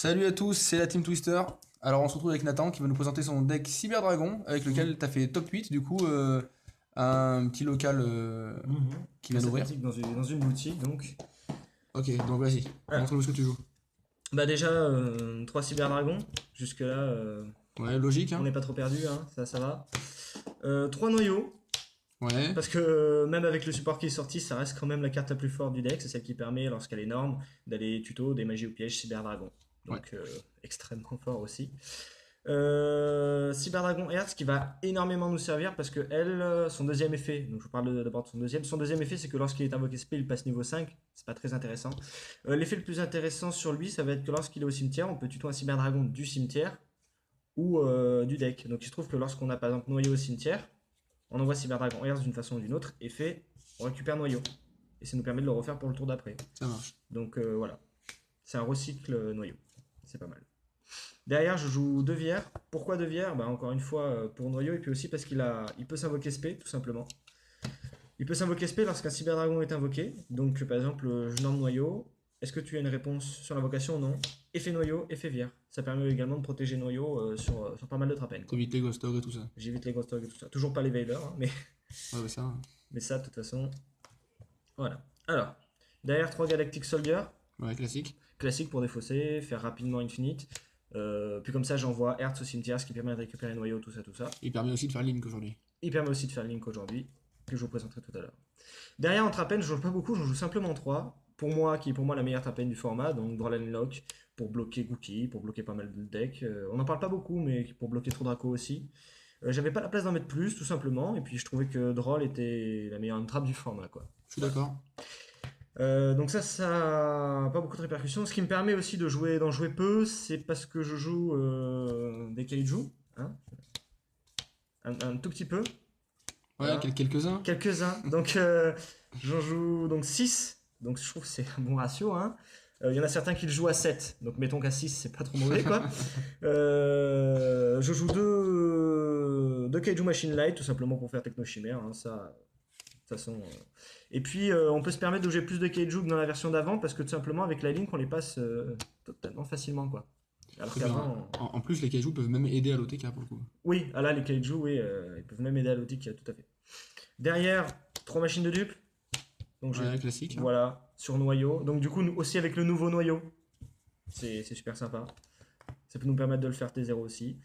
Salut à tous, c'est la Team Twister. Alors on se retrouve avec Nathan qui va nous présenter son deck Cyber Dragon avec lequel tu as fait top 8 du coup un petit local qui vient d'ouvrir. Sympathique dans une boutique donc. Ok, donc vas-y, Ah. montre-nous ce que tu joues. Bah déjà 3 Cyber Dragons, jusque là Ouais, logique on hein. n'est pas trop perdu, hein, ça va. 3 noyaux, Ouais, parce que même avec le support qui est sorti, ça reste quand même la carte la plus forte du deck, c'est celle qui permet lorsqu'elle est norme d'aller tuto des magies au piège Cyber Dragon. ouais. Donc extrêmement fort aussi. Cyber Dragon Hertz qui va énormément nous servir parce que son deuxième effet, donc je vous parle d'abord de son deuxième effet c'est que lorsqu'il est invoqué spell il passe niveau 5, c'est pas très intéressant. L'effet le plus intéressant sur lui ça va être que lorsqu'il est au cimetière on peut tuto un Cyber Dragon du cimetière ou du deck. Donc il se trouve que lorsqu'on a par exemple noyau au cimetière, on envoie Cyber Dragon Hertz d'une façon ou d'une autre, effet, on récupère noyau. Et ça nous permet de le refaire pour le tour d'après. Ça marche. Donc voilà, c'est un recycle noyau, c'est pas mal. Derrière, je joue Devière. Pourquoi Devière? Bah, encore une fois, pour noyau, et puis aussi parce il peut s'invoquer SP, tout simplement. Il peut s'invoquer SP lorsqu'un Cyber Dragon est invoqué. Donc, par exemple, je norme noyau. Est-ce que tu as une réponse sur l'invocation? Non. Effet noyau, effet vière. Ça permet également de protéger noyau sur pas mal de trapènes. T'évites les ghost Dog et tout ça. J'évite les ghost dogs et tout ça. Toujours pas les Vader, hein, Ouais, bah ça. mais ça, de toute façon. Voilà. Alors, derrière 3 Galactic Soldier. Ouais, classique. Classique pour défausser, faire rapidement Infinite. Puis comme ça, j'envoie Hertz au cimetière, ce qui permet de récupérer noyau, tout ça, tout ça. Il permet aussi de faire Link aujourd'hui. Il permet aussi de faire Link aujourd'hui, que je vous présenterai tout à l'heure. Derrière, en trapène, je joue pas beaucoup, j'en joue simplement 3. Qui est pour moi la meilleure trapène du format, donc Dralen Lock, pour bloquer Gookie, pour bloquer pas mal de decks. On n'en parle pas beaucoup, mais pour bloquer True Draco aussi. J'avais pas la place d'en mettre plus, tout simplement, et puis je trouvais que Droll était la meilleure trap du format, quoi. Je suis d'accord. Donc ça a pas beaucoup de répercussions. Ce qui me permet aussi d'en jouer peu, c'est parce que je joue des kaiju, hein, un tout petit peu. Ouais, Voilà. quelques-uns. Quelques-uns. Donc j'en joue donc 6. Donc je trouve que c'est un bon ratio. Hein. Il y en a certains qui le jouent à 7. Donc mettons qu'à 6, c'est pas trop mauvais quoi. Je joue deux Kaiju Machine Light, tout simplement pour faire Techno Chimère. Hein, ça, de toute façon. Et puis on peut se permettre de jouer plus de Kaiju que dans la version d'avant parce que tout simplement avec la Link on les passe totalement facilement quoi. Alors Très bien. qu'avant. En plus, les kaiju peuvent même aider à l'OTK pour le coup. Oui, ah là les Kaiju, oui, ils peuvent même aider à l'OTK, tout à fait. Derrière, 3 machines de dupes. Donc Ouais, classique. Hein. voilà, sur noyau. Donc du coup, aussi avec le nouveau noyau, c'est super sympa. Ça peut nous permettre de le faire T0 aussi.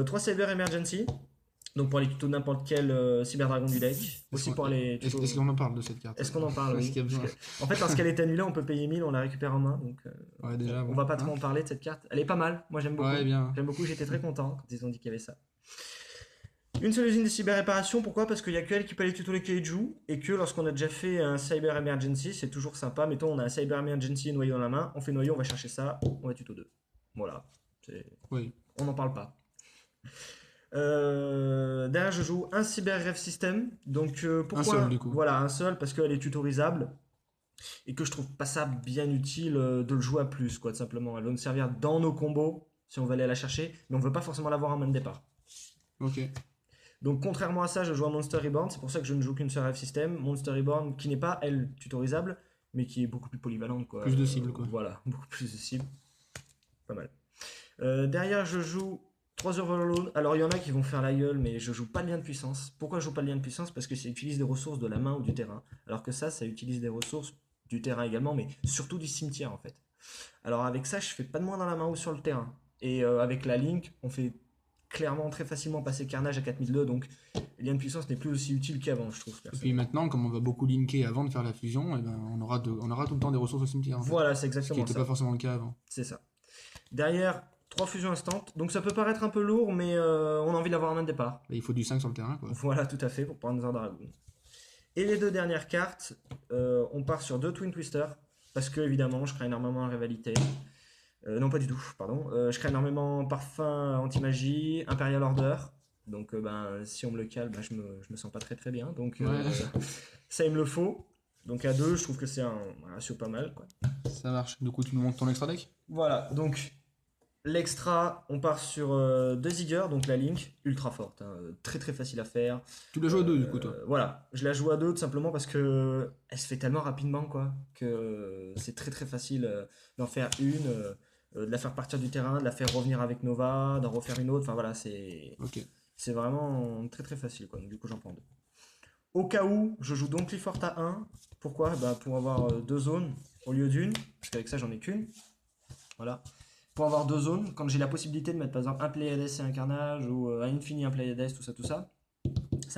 3 Cyber Emergency. Donc pour aller tuto n'importe quel Cyber Dragon du deck. Aussi pour aller tuto... Est-ce qu'on en parle de cette carte? Est-ce qu'on en parle? Est-ce Oui. qu'il y a besoin? En fait, lorsqu'elle est annulée, on peut payer 1000, on la récupère en main. Donc Ouais, déjà, on bon. va pas trop Hein. en parler de cette carte. Elle est pas mal, moi j'aime beaucoup. Ouais, bien. J'aime beaucoup, j'étais très content quand ils ont dit qu'il y avait ça. Une seule usine de cyber réparation, pourquoi? Parce qu'il y a que elle qui peut aller tuto les kaiju, et que lorsqu'on a déjà fait un cyber emergency, c'est toujours sympa. Mettons, on a un cyber emergency et noyau dans la main, on fait noyau, on va chercher ça, on va tuto 2. Voilà. Oui. On n'en parle pas. Derrière, je joue un cyber ref system. Donc, pourquoi? Un seul, du coup. Voilà, un seul, parce qu'elle est tutorisable. Et que je trouve pas ça bien utile de le jouer à plus, quoi, tout simplement. Elle va nous servir dans nos combos, si on veut aller la chercher, mais on veut pas forcément l'avoir en main de départ. Ok. Donc contrairement à ça, je joue à Monster Reborn, c'est pour ça que je ne joue qu'une seule ref system. Monster Reborn qui n'est pas, elle, tutorisable, mais qui est beaucoup plus polyvalente. Quoi. Plus de cibles, quoi. Voilà, beaucoup plus de cibles. Pas mal. Derrière, je joue 3 Overload. Alors il y en a qui vont faire la gueule, mais je joue pas de lien de puissance. Pourquoi je joue pas de lien de puissance? Parce que ça utilise des ressources de la main ou du terrain. Alors que ça utilise des ressources du terrain également, mais surtout du cimetière en fait. Alors avec ça, je fais pas de moins dans la main ou sur le terrain. Et avec la Link, on fait clairement très facilement passer Carnage à 4002, donc lien de puissance n'est plus aussi utile qu'avant, je trouve. Et puis maintenant, comme on va beaucoup linker avant de faire la fusion, eh ben, on aura tout le temps des ressources au cimetière. En Voilà, c'est fait. Ce qui exactement n'était ça. pas forcément le cas avant. C'est ça. Derrière, 3 fusions instant. Donc ça peut paraître un peu lourd, mais on a envie d'avoir un main de départ. Là, il faut du 5 sur le terrain, quoi. Voilà, tout à fait, pour prendre un Dragon. Et les deux dernières cartes, on part sur 2 Twin Twister, parce que évidemment, je crains énormément la rivalité. Non, pas du tout, pardon. Je crée énormément Parfum Anti-Magie, Imperial Order. Donc, si on me le cale, je me sens pas très très bien. Donc, Ouais. ça, il me le faut. Donc, à 2, je trouve que c'est un ratio pas mal. Quoi. Ça marche. Du coup, tu nous montres ton extra deck? Voilà, donc, l'extra, on part sur 2 Zigger, donc la Link, ultra forte. Hein, très très facile à faire. Tu l'as joué à 2, du coup, toi. Voilà, je la joue à 2 tout simplement parce que elle se fait tellement rapidement, quoi, que c'est très très facile d'en faire une. de la faire partir du terrain, de la faire revenir avec Nova, d'en refaire une autre. Enfin voilà, Ok. c'est vraiment très très facile quoi. Donc, du coup, j'en prends deux. Au cas où, je joue donc Clifford à 1. Pourquoi? Bah, pour avoir deux zones au lieu d'une, parce qu'avec ça, j'en ai qu'une. Voilà. Pour avoir deux zones, quand j'ai la possibilité de mettre par exemple un Pléiades et un Carnage, ou un Infini, un Pléiades, tout ça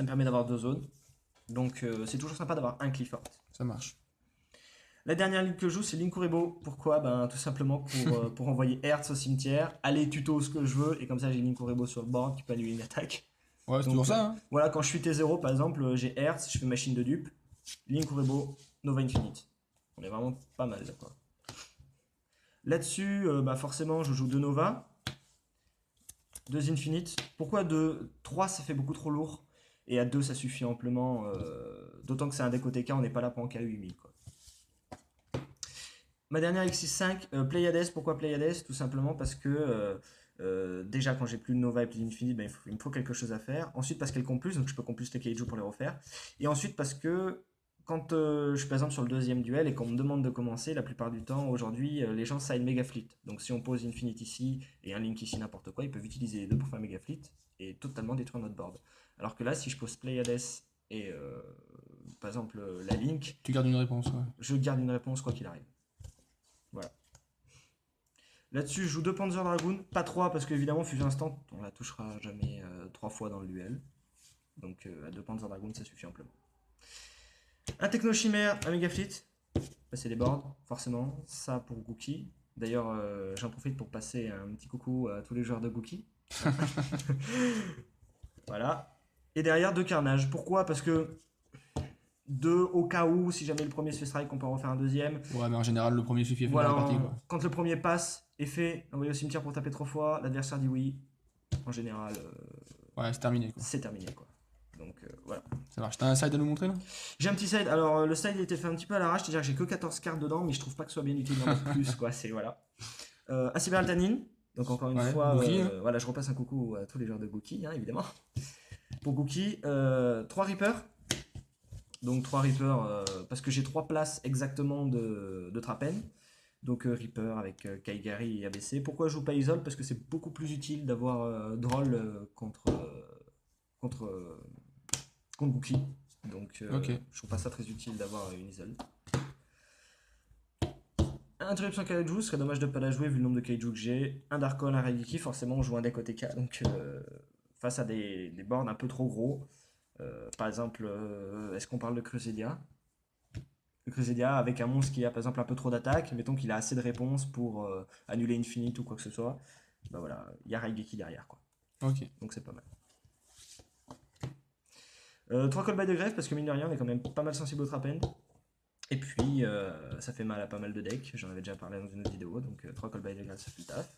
me permet d'avoir deux zones. Donc c'est toujours sympa d'avoir un Clifford. Ça marche. La dernière ligne que je joue, c'est Linkuriboh. Pourquoi? Ben, tout simplement pour envoyer Hertz au cimetière, aller tuto ce que je veux, et comme ça j'ai Linkuriboh sur le board qui peut annuler une attaque. Ouais, c'est Donc toujours ça, hein. voilà, quand je suis T0 par exemple, j'ai Hertz, je fais machine de dupe, Linkuriboh, Nova Infinite. On est vraiment pas mal là quoi. Là-dessus, bah forcément, je joue deux Nova, deux Infinite. Pourquoi deux? 3 ça fait beaucoup trop lourd, et à 2 ça suffit amplement. D'autant que c'est un deck OTK, on n'est pas là pour en KO 8000 quoi. Ma dernière X65, Pléiades. Pourquoi Pléiades? Tout simplement parce que déjà quand j'ai plus de Nova et plus d'Infinite, ben, il me faut quelque chose à faire. Ensuite parce qu'elle compte plus, donc je peux compulse les Kaiju pour les refaire. Et ensuite parce que quand je suis par exemple sur le deuxième duel et qu'on me demande de commencer, la plupart du temps aujourd'hui les gens side Mega Fleet. Donc si on pose Infinite ici et un Link ici n'importe quoi, ils peuvent utiliser les deux pour faire Mega Fleet et totalement détruire notre board. Alors que là si je pose Pléiades et par exemple la Link, Tu gardes une réponse, ouais. je garde une réponse quoi qu'il arrive. Voilà. Là-dessus, je joue 2 Panzer Dragoon, pas 3 parce qu'évidemment, Fusion Instant, on la touchera jamais 3 fois dans le duel. Donc à 2 Panzer Dragoon, ça suffit amplement. Un Techno Chimère, un Mega Fleet, passer les boards, forcément, ça pour Gookie. D'ailleurs, j'en profite pour passer un petit coucou à tous les joueurs de Gookie. Voilà. Et derrière, 2 Carnage. Pourquoi? Parce que 2 au cas où, si jamais le premier se fait strike, on peut en refaire un deuxième. Ouais, mais en général, le premier suffit à finir Voilà, la partie, quoi. quand le premier passe est fait, envoyé au cimetière pour taper 3 fois, l'adversaire dit oui. En général, Ouais, c'est terminé, quoi. c'est terminé quoi. Donc voilà. Ça marche. T'as un side à nous montrer, là? J'ai un petit side. Alors le side il était fait un petit peu à l'arrache, c'est-à-dire que j'ai que 14 cartes dedans, mais je trouve pas que ce soit bien utile d'en mettre plus quoi. C'est voilà. Un Cyber Altanin. Donc encore une Ouais, fois, Gookie, hein. voilà, je repasse un coucou à tous les joueurs de Gookie, hein, évidemment. Pour Gookie, 3 Reapers. Donc 3 Reapers parce que j'ai 3 places exactement de Trapen. Donc Reaper avec Kaigari et ABC. Pourquoi je joue pas Isol? Parce que c'est beaucoup plus utile d'avoir Droll contre Gookie. Donc Ok. je trouve pas ça très utile d'avoir une Isol. Interruption Kaiju, ce serait dommage de pas la jouer vu le nombre de Kaiju que j'ai. Un Darkon, un Raigeki, forcément on joue un deck OTK. Donc face à des boards un peu trop gros. Par exemple, est-ce qu'on parle de Crusadia? Le Crusadia avec un monstre qui a par exemple un peu trop d'attaque, mettons qu'il a assez de réponses pour annuler Infinite ou quoi que ce soit, bah voilà, il y a Raigeki derrière quoi. Ok. Donc c'est pas mal. 3 callbacks de greffe parce que mine de rien on est quand même pas mal sensible au trap end. Et puis ça fait mal à pas mal de decks, j'en avais déjà parlé dans une autre vidéo, donc 3 callbacks de greffe ça fait le taf.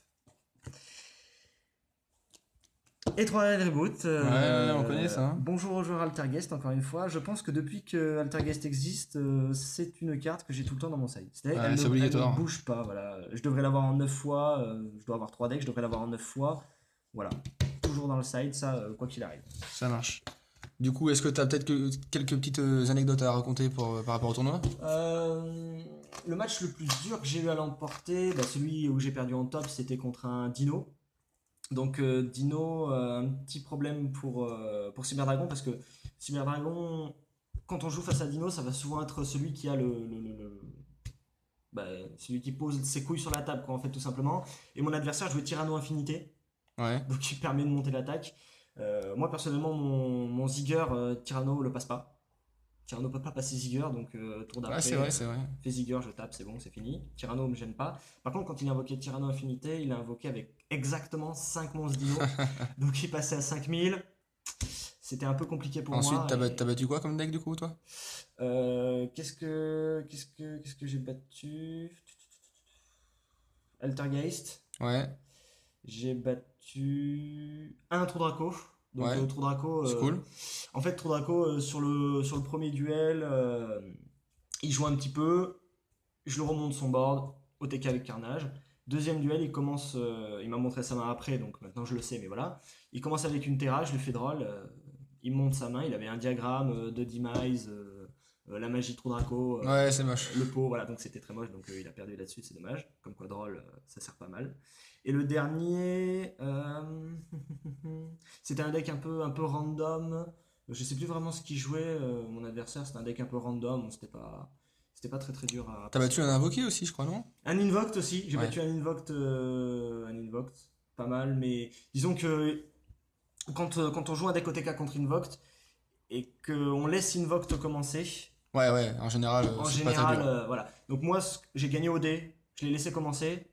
Et 3 reboot. Ouais, on connaît ça, hein. Bonjour aux joueurs Altergeist, encore une fois. Je pense que depuis que Altergeist existe, c'est une carte que j'ai tout le temps dans mon side. C'est-à-dire Ouais, elle c'est ne obligatoire. bouge pas. Voilà. Je devrais l'avoir en 9 fois. Je dois avoir 3 decks, je devrais l'avoir en 9 fois. Voilà. Toujours dans le side, ça, quoi qu'il arrive. Ça marche. Du coup, est-ce que t'as peut-être quelques petites anecdotes à raconter par rapport au tournoi? Le match le plus dur que j'ai eu à l'emporter, bah, celui où j'ai perdu en top, c'était contre un Dino. Donc Dino, un petit problème pour Cyber Dragon parce que Cyber Dragon, quand on joue face à Dino, ça va souvent être celui qui a bah, celui qui pose ses couilles sur la table, quoi, en fait, tout simplement. Et mon adversaire jouait Tyranno Infinité, Ouais. donc qui permet de monter l'attaque. Moi, personnellement, mon Zigger, Tyranno le passe pas. Tyranno peut pas passer Zigger, donc tour d'après. Ouais, c'est vrai, c'est vrai. Fais Zigger, je tape, c'est bon, c'est fini. Tyranno me gêne pas. Par contre, quand il a invoqué Tyranno Infinité, il a invoqué avec exactement 5 monstres dino. Donc il passait à 5000. C'était un peu compliqué pour Ensuite, moi. t'as battu quoi comme deck du coup, toi? Qu'est-ce que j'ai battu? Altergeist. Ouais. J'ai battu un Trou Draco. Donc Ouais. Trou Draco. C'est cool. En fait, Trou Draco sur le premier duel, il joue un petit peu. Je le remonte son board, OTK avec Carnage. Deuxième duel, il commence. Il m'a montré sa main après, donc maintenant je le sais, mais voilà. Il commence avec une Terra, je lui fais drôle. Il monte sa main, il avait un diagramme de demise, la magie Trou Draco, Ouais, c'est moche. le pot, voilà, donc c'était très moche, donc il a perdu là-dessus, c'est dommage. Comme quoi, drôle, ça sert pas mal. Et le dernier, c'était un deck un peu random. Je sais plus vraiment ce qu'il jouait, mon adversaire, c'était un deck un peu random, donc c'était pas très très dur à T'as passer, battu un quoi. invoqué aussi, je crois, non? Un Invoked aussi, j'ai Ouais. battu un Invoked, pas mal, mais disons que quand on joue un deck OTK contre Invoked et qu'on laisse Invoked commencer, Ouais, ouais, en général, en c'est pas très général, dur. voilà. Donc moi, j'ai gagné au dé, je l'ai laissé commencer,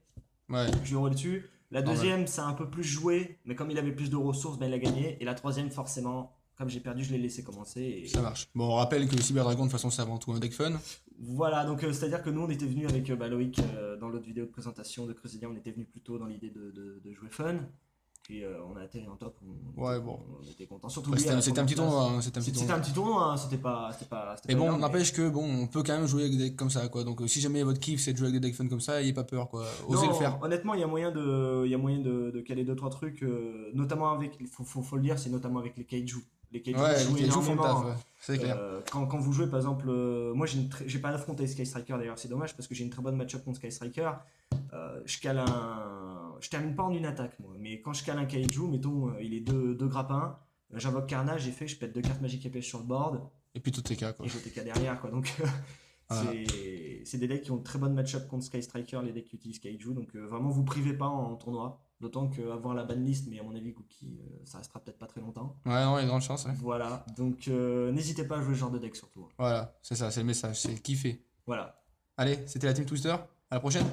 Ouais, je lui ai roulé dessus. La normal. deuxième, ça a un peu plus joué, mais comme il avait plus de ressources, ben il a gagné. Et la troisième, forcément, comme j'ai perdu, je l'ai laissé commencer. Ça marche. Bon, on rappelle que Cyber Dragon, de toute façon, c'est avant tout un deck fun. Voilà, donc c'est-à-dire que nous, on était venu avec Loïc dans l'autre vidéo de présentation de Crusadia, on était venu plutôt dans l'idée de jouer fun. Puis on a atterri en top, Ouais, bon. on était content. Surtout Après, lui à la c'était un première petit place. tournoi, hein, c'était un petit C'était tournoi. un petit tournoi, hein, c'était Mais pas bon, énorme. n'empêche que, bon, on peut quand même jouer avec des decks comme ça, quoi. Donc, si jamais votre kiff, c'est de jouer avec des decks fun comme ça, ayez pas peur, quoi. Osez le Non, faire. honnêtement, il y a moyen de caler deux trois trucs, notamment avec, faut le dire, c'est notamment avec les kaiju. Les kaiju Ouais, jouent les joues font le taf, énormément. ouais. C'est clair. Quand vous jouez, par exemple, moi j'ai pas affronté Sky Striker d'ailleurs, c'est dommage parce que j'ai une très bonne match-up contre Sky Striker. Je termine pas en une attaque, moi, mais quand je cale un kaiju, mettons, il est deux grappins, j'invoque Carnage, je pète deux cartes magiques épées sur le board Et puis tout TK, quoi. et je TK derrière, quoi. Donc Voilà. c'est des decks qui ont de très bonne match-up contre Sky Striker, les decks qui utilisent Kaiju. Donc vraiment, vous privez pas en tournoi. D'autant qu'avoir la banlist, mais à mon avis, Cookie, ça restera peut-être pas très longtemps. Ouais, non, il y a de grandes chances, ouais. Voilà, donc n'hésitez pas à jouer ce genre de deck surtout. Voilà, c'est ça, c'est le message, c'est kiffer. Voilà. Allez, c'était la Team Twister. À la prochaine.